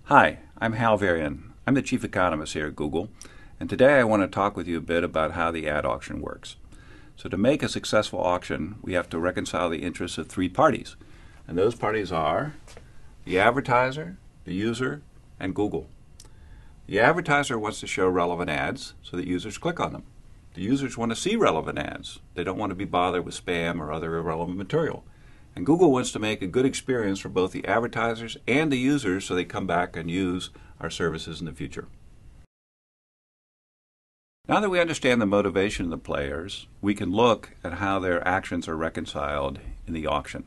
Hi, I'm Hal Varian. I'm the Chief Economist here at Google, and today I want to talk with you a bit about how the ad auction works. So to make a successful auction, we have to reconcile the interests of three parties, and those parties are the advertiser, the user, and Google. The advertiser wants to show relevant ads so that users click on them. The users want to see relevant ads. They don't want to be bothered with spam or other irrelevant material. And Google wants to make a good experience for both the advertisers and the users so they come back and use our services in the future. Now that we understand the motivation of the players, we can look at how their actions are reconciled in the auction.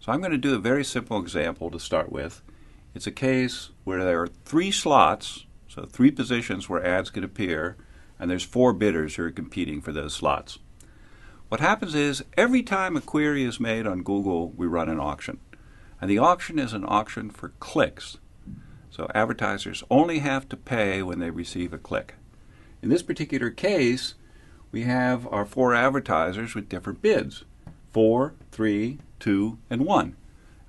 So I'm going to do a very simple example to start with. It's a case where there are three slots, so three positions where ads could appear, and there's four bidders who are competing for those slots. What happens is every time a query is made on Google, we run an auction. And the auction is an auction for clicks. So advertisers only have to pay when they receive a click. In this particular case, we have our four advertisers with different bids: 4, 3, 2, and 1.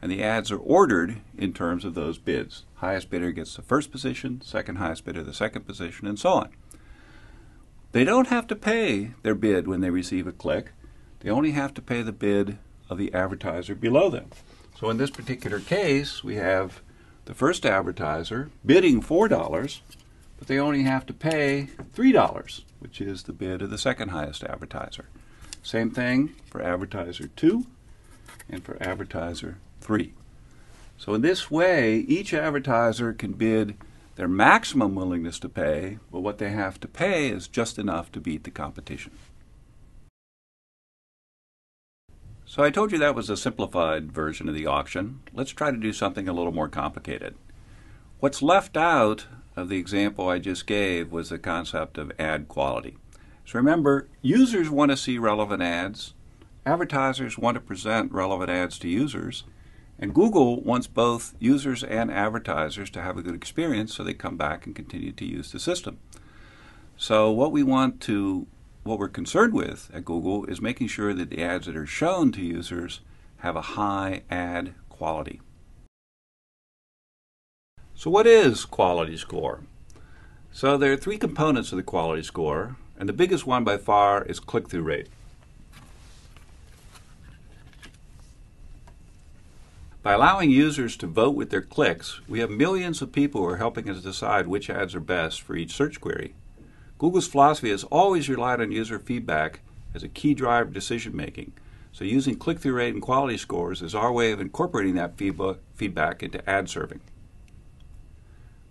And the ads are ordered in terms of those bids. Highest bidder gets the first position, second highest bidder the second position, and so on. They don't have to pay their bid when they receive a click. They only have to pay the bid of the advertiser below them. So in this particular case, we have the first advertiser bidding $4, but they only have to pay $3, which is the bid of the second highest advertiser. Same thing for advertiser 2 and for advertiser 3. So in this way, each advertiser can bid their maximum willingness to pay, but what they have to pay is just enough to beat the competition. So I told you that was a simplified version of the auction. Let's try to do something a little more complicated. What's left out of the example I just gave was the concept of ad quality. So remember, users want to see relevant ads, advertisers want to present relevant ads to users, and Google wants both users and advertisers to have a good experience so they come back and continue to use the system. So what we're concerned with at Google is making sure that the ads that are shown to users have a high ad quality. So what is quality score? So there are three components of the quality score, and the biggest one by far is click-through rate. By allowing users to vote with their clicks, we have millions of people who are helping us decide which ads are best for each search query. Google's philosophy has always relied on user feedback as a key driver of decision making. So using click-through rate and quality scores is our way of incorporating that feedback into ad serving.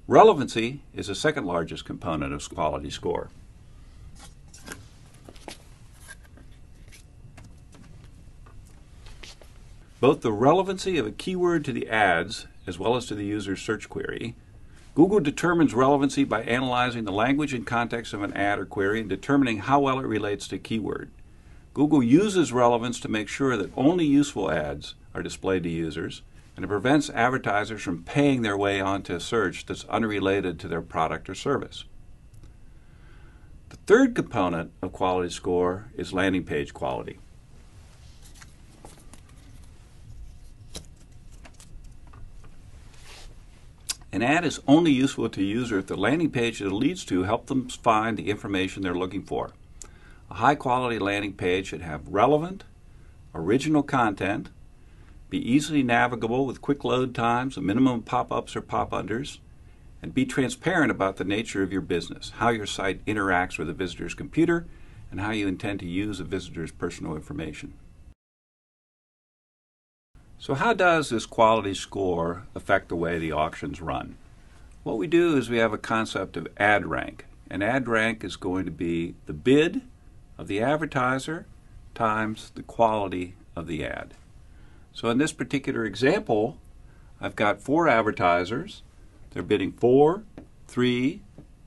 Relevancy is the second largest component of quality score. Both the relevancy of a keyword to the ads as well as to the user's search query. Google determines relevancy by analyzing the language and context of an ad or query and determining how well it relates to keyword. Google uses relevance to make sure that only useful ads are displayed to users, and it prevents advertisers from paying their way onto a search that's unrelated to their product or service. The third component of quality score is landing page quality. An ad is only useful to a user if the landing page that it leads to helps them find the information they're looking for. A high-quality landing page should have relevant, original content, be easily navigable with quick load times, a minimum pop-ups or pop-unders, and be transparent about the nature of your business, how your site interacts with a visitor's computer, and how you intend to use a visitor's personal information. So how does this quality score affect the way the auctions run? What we do is we have a concept of ad rank. And ad rank is going to be the bid of the advertiser times the quality of the ad. So in this particular example, I've got four advertisers. They're bidding 4, 3,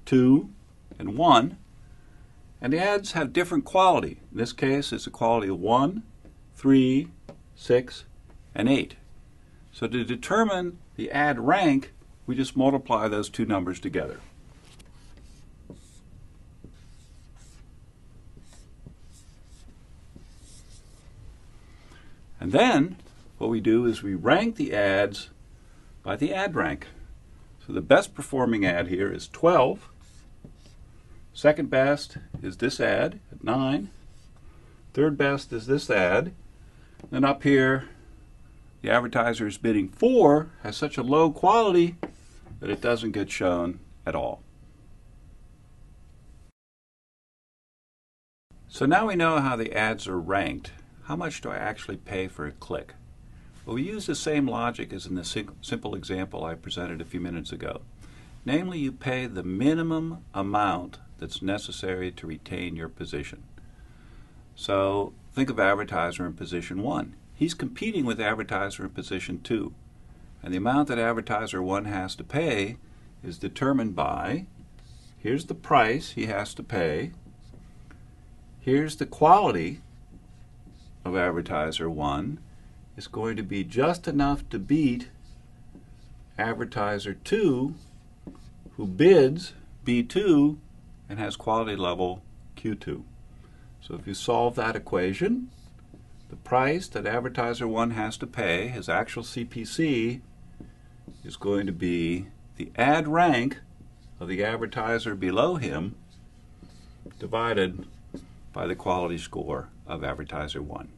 2, and 1. And the ads have different quality. In this case, it's a quality of 1, 3, 6, and 8. So to determine the ad rank, we just multiply those two numbers together. And then what we do is we rank the ads by the ad rank. So the best performing ad here is 12. Second best is this ad at 9. Third best is this ad. Then up here, the advertiser is bidding 4, has such a low quality that it doesn't get shown at all. So now we know how the ads are ranked. How much do I actually pay for a click? Well, we use the same logic as in the simple example I presented a few minutes ago. Namely, you pay the minimum amount that's necessary to retain your position. So think of advertiser in position 1. He's competing with advertiser in position 2. And the amount that advertiser 1 has to pay is determined by, here's the price he has to pay, here's the quality of advertiser 1, is going to be just enough to beat advertiser 2, who bids B2 and has quality level Q2. So if you solve that equation, the price that advertiser 1 has to pay, his actual CPC, is going to be the ad rank of the advertiser below him divided by the quality score of advertiser 1.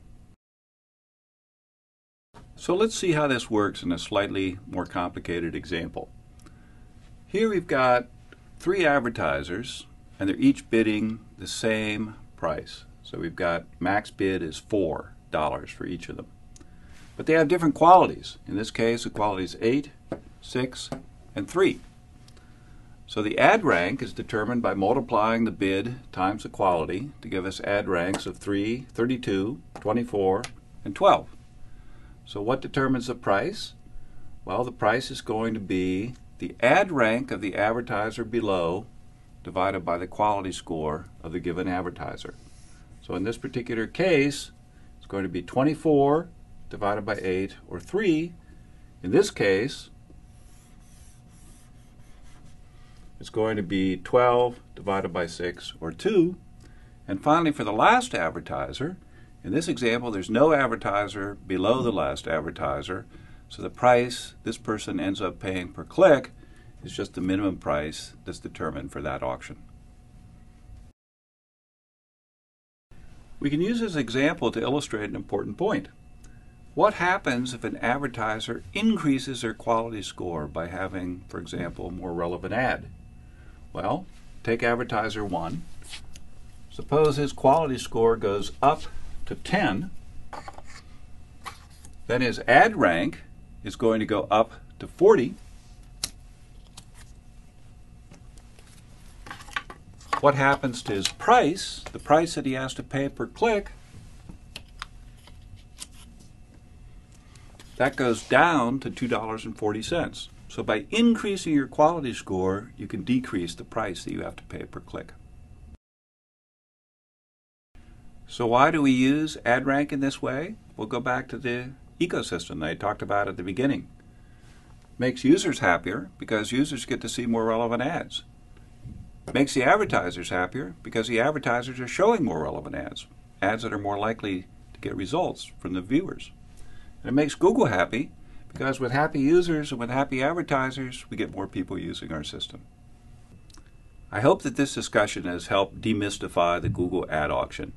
So let's see how this works in a slightly more complicated example. Here we've got 3 advertisers, and they're each bidding the same price. So we've got max bid is $4 for each of them. But they have different qualities. In this case, the quality is 8, 6, and 3. So the ad rank is determined by multiplying the bid times the quality to give us ad ranks of 3, 32, 24, and 12. So what determines the price? Well, the price is going to be the ad rank of the advertiser below divided by the quality score of the given advertiser. So in this particular case, it's going to be 24 divided by 8, or 3. In this case, it's going to be 12 divided by 6, or 2. And finally, for the last advertiser, in this example, there's no advertiser below the last advertiser, so the price this person ends up paying per click is just the minimum price that's determined for that auction. We can use this example to illustrate an important point. What happens if an advertiser increases their quality score by having, for example, a more relevant ad? Well, take advertiser 1. Suppose his quality score goes up to 10. Then his ad rank is going to go up to 40. What happens to his price, the price that he has to pay per click? That goes down to $2.40. So by increasing your quality score, you can decrease the price that you have to pay per click. So why do we use ad rank in this way? We'll go back to the ecosystem that I talked about at the beginning. Makes users happier because users get to see more relevant ads. Makes the advertisers happier because the advertisers are showing more relevant ads, ads that are more likely to get results from the viewers. And it makes Google happy because with happy users and with happy advertisers, we get more people using our system. I hope that this discussion has helped demystify the Google ad auction.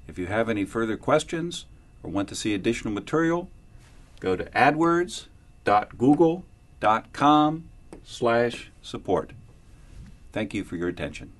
If you have any further questions or want to see additional material, go to adwords.google.com/support. Thank you for your attention.